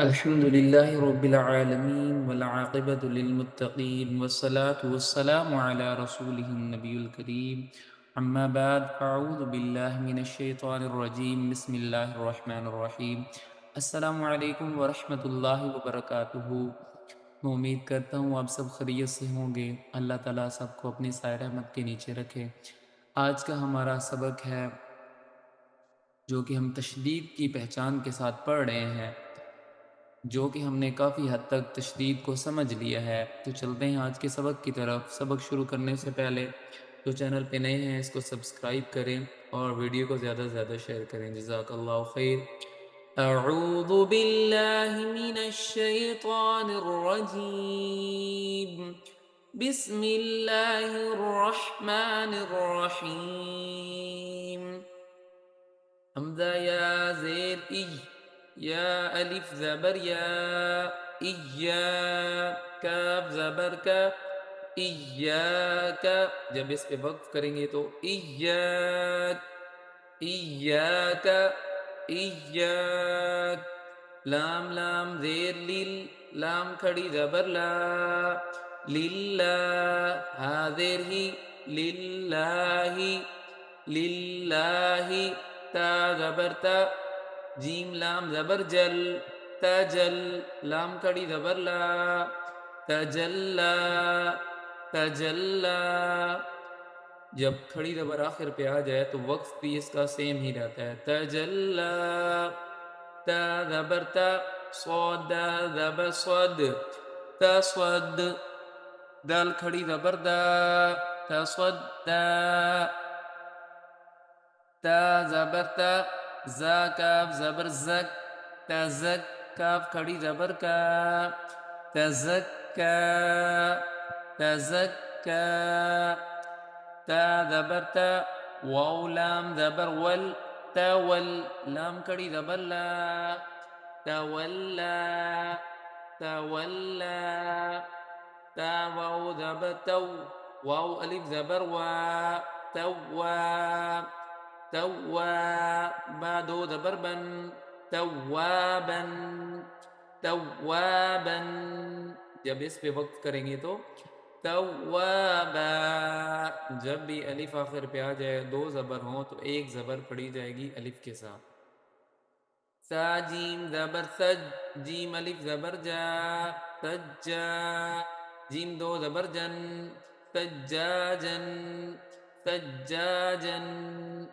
الحمد لله رب العالمين والعاقبة للمتقين والصلاة والسلام على رسوله النبي الكريم أما بعد فأعوذ بالله من الشيطان الرجيم بسم الله الرحمن الرحيم السلام علیکم ورحمۃ اللہ وبرکاتہ۔ میں امید کرتا ہوں آپ سب خیریت سے ہوں گے۔ اللہ تعالیٰ سب کو اپنی سایہ رحمت کے نیچے رکھے۔ آج کا ہمارا سبق ہے جو کہ ہم تشدید کی پہچان کے ساتھ پڑھ رہے ہیں، جو کہ ہم نے کافی حد تک تشدید کو سمجھ لیا ہے۔ تو چلتے ہیں آج کے سبق کی طرف۔ سبق شروع کرنے سے پہلے جو چینل پہ نئے ہیں اس کو سبسکرائب کریں اور ویڈیو کو زیادہ سے زیادہ شیئر کریں۔ جزاک اللہ خیر۔ اعوذ باللہ من الشیطان الرجیم، بسم اللہ الرحمن الرحیم۔ حمزہ یا زیر ای، یا الف زبر یا، ایا کاف زبر کا، ایاک۔ جب اس پہ وقف کریں گے تو ایاک، ایاک، ایاک۔ لام لام زیر لیل، لام کھڑی زبر لا، للہ۔ ہا زیر ہی، للہ، للہ۔ تا زبر تا، جیم لام زبر جل، تجل۔ لام کھڑی زبر لا، تجلا، تجلا۔ جب کھڑی زبر آخر پہ آ جائے تو وقف بھی اس کا سیم ہی رہتا ہے، تجلا۔ تا زبر تا، صاد دال زبر صد، تصد۔ دال کھڑی زبر دا، تصدا۔ تا زبر تا، زا کاف زبر زک، تزک۔ کاف کھڑی زبر کا، تزکا، تزکا۔ تا زبر تا، واو لام زبر ول، تول۔ لام کھڑی زبر لا، تولا، تولا۔ تا واو زبر تو، واو الف زبر وا، توا، توا۔ با دو زبر بن، توابا، توابا۔ جب اس پہ وقف کریں گے تو توابا۔ جب بھی الف آخر پہ آ جائے، دو زبر ہوں تو ایک زبر پڑی جائے گی الف کے ساتھ۔ سا جیم زبر سج، جیم الف زبر جا، سجا۔ جیم دو زبر جن، سجاجن، سجاجن،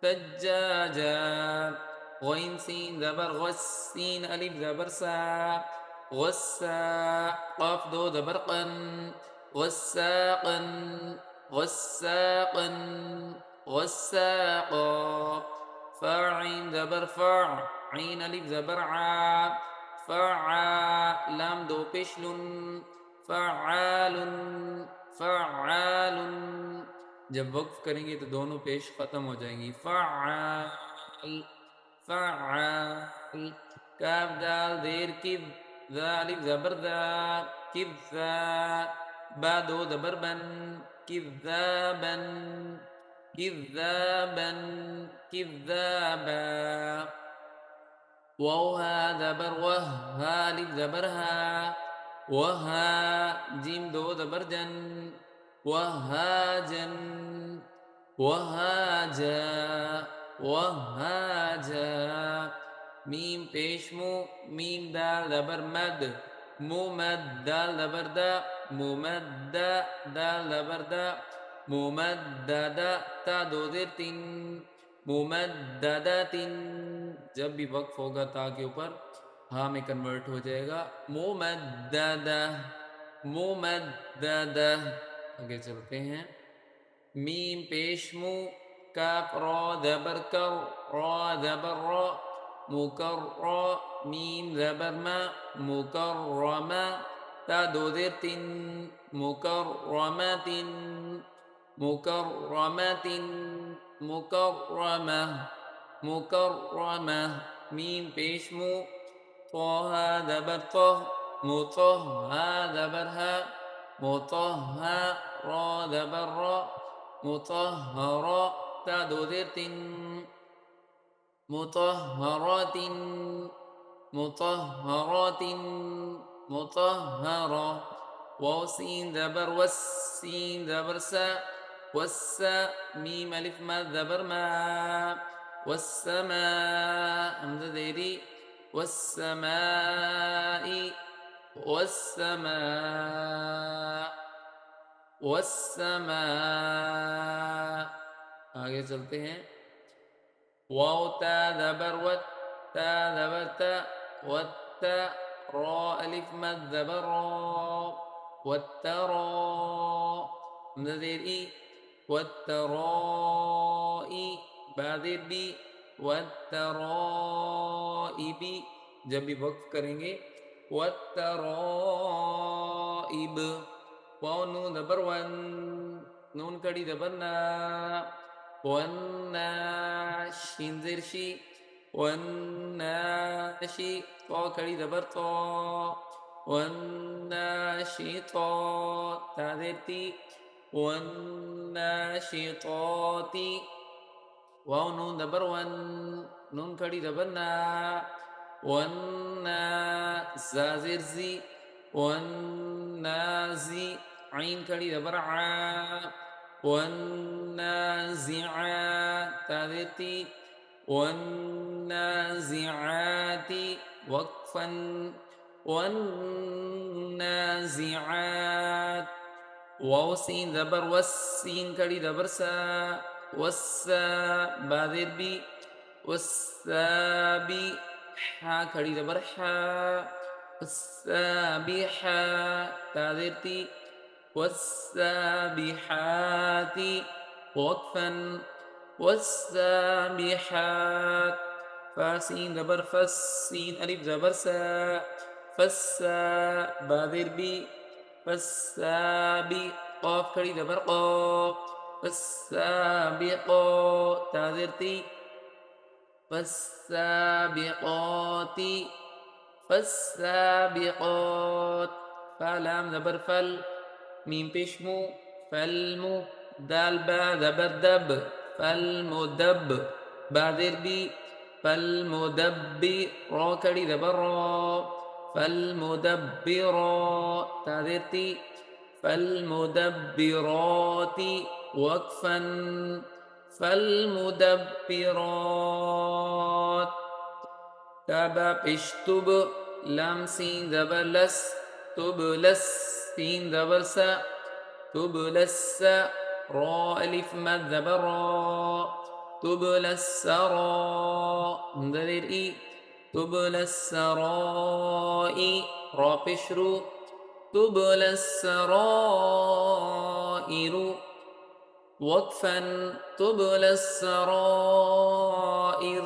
سجاجا۔ غین سین زبر غس، سین الف زبر سا، غسا۔ قاف دو زبر قن، غساقا، غساقا، غساقا۔ فا عین زبر فع، عین الف زبر عا، فعا۔ لام دو پیشلن، فعال، فعال۔ جب وقف کریں گے تو دونوں پیش ختم ہو جائیں گی، فعال، فعال۔ کاف دال زیر کذ، ذا الف زبر ذا، کذا۔ با دو زبر بن، کذابا، کذابا، کذابا۔ واو ہا زبر وہ، ہا الف زبر ہا، وہا۔ جیم دو زبر جن، وہاجن، وہاجا، وہاجا۔ میم پیش مو، میم دال زبر مد، ممد۔ دال زبر دا، ممدہ۔ دال زبر دا، ممددہ۔ تا دو زیر تین، ممددہ۔ جب بھی وقف ہوگا تا کے اوپر ہاں میں کنورٹ ہو جائے گا، ممددہ، ممددہ۔ آگے چلتے ہیں۔ میم پیش مو، کاف را زبر کر، را زبر را، مکرر۔ میم زبر ما، مکرمہ۔ تا دو زیر تین، مکرمۃ، مکرمۃ، مکرمہ، مکرمہ۔ میم پیش مو، طہ زبر طہ، مطہ۔ ہا زبر ہا، مطہہ۔ را زبر را، مطہرہ۔ تا دو زیر تین، مطہرۃ، مطهرات مطهرة. واو سين دبر والسين دبر سا والسا ميم ألف ماد دبر ما والسماء همزة ديري والسماء والسماء والسماء. آگے چلتے ہیں. واو تا دبر وت تا دبر تا والتا را ألف مد دبر را والترى همزة زير إي والترائي بادر بی والترائب جب بھی وقف کریں گے والترائب. واو نون دبر ون نون کڑی دبر نا والناش شين زير شي والناشي طا کڑی دبر طا والناشطات تا زير تي والناشطات. واو نون دبر ون نون کڑی دبر نا والنا زا زير زي والنازي عين کڑی دبر عا والنازعات تا زير تي والنازعات وقفا والنازعات. واو سين دبر والسين کڑی دبر سا والسا بادر بی والسابي حا کڑی دبر حا والسابحا تادر تي والسابحات وقفا والسابحات. فاسين دبر فسين ألف دبر سا فسا بادر بي فالسابي قاف کڑی دبر قاف فالسابقات تادر تي فالسابقات فالسابقات. فلام دبر فل ميم بشمو فالمو دال با دبر دب فالمدب بادر بي فالمدبر را کڑی دبر را فالمدبرات تادر تي فالمدبرات وقفا فالمدبرات. تابا پشتب لام سين دبر لس تبلس سين دبر سا تبلس را ألف مد دبر را تبلس را مدر إي تبلس رائي را پشرو تبلس رائر وقفا تبلس رائر.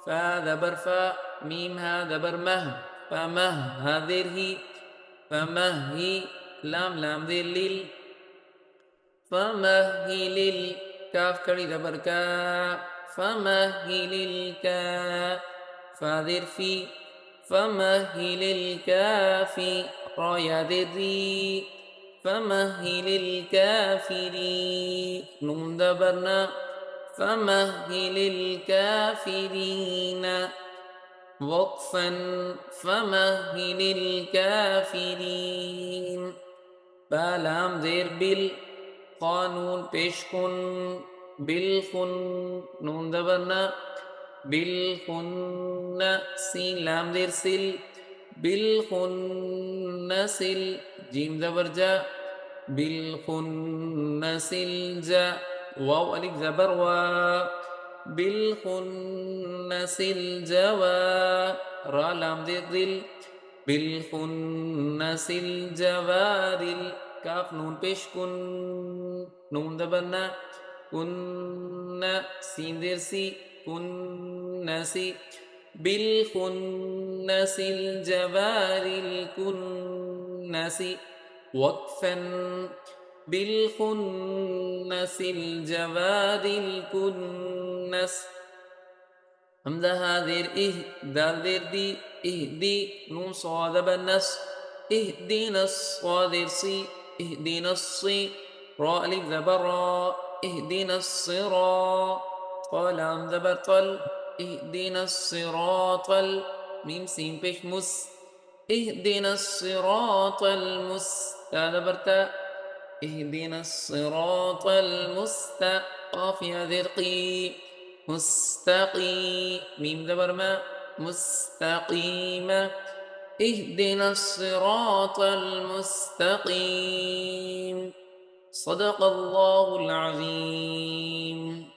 فا دبر فا ميم ها دبر مه فمه هذر هي فمهي لام لام ذر لل فمهل الكاف کڑی دبر کا فمهل الكاف فاذر في فمهل الكافي را يذر ري فمهل الكافرين نون دبرنا فمهل الكافرين وقفا فمهل الكافرين. بالام زير بال قانون پیش کن بالخن نون دبرنا بالخن سين لام زير سل بالخن سل جيم دبر جا بالخن سل جا واو ألف زبر وا بالخنس الجوار را لام ذي ظل بالخنس الجوار الكاف نون پیش کن نون دبرنا کن سين دير سي كنسي بالخنس الجوار الكنس وقفا بالخنس الجوار الكنس. همزة هذير دال دير دي اهدي نون صاد بالنس اهدينا الصادر سي اهدينا الصي را ألف ذبر را اهدينا الصراط طلام ذبر طل اهدينا الصراط ميم سين بيش اهدنا الصراط هذا برتا اهدنا الصراط قاف يا ذرقي ميم زبر ما مستقيمة اهدنا الصراط المستقيم صدق الله العظيم.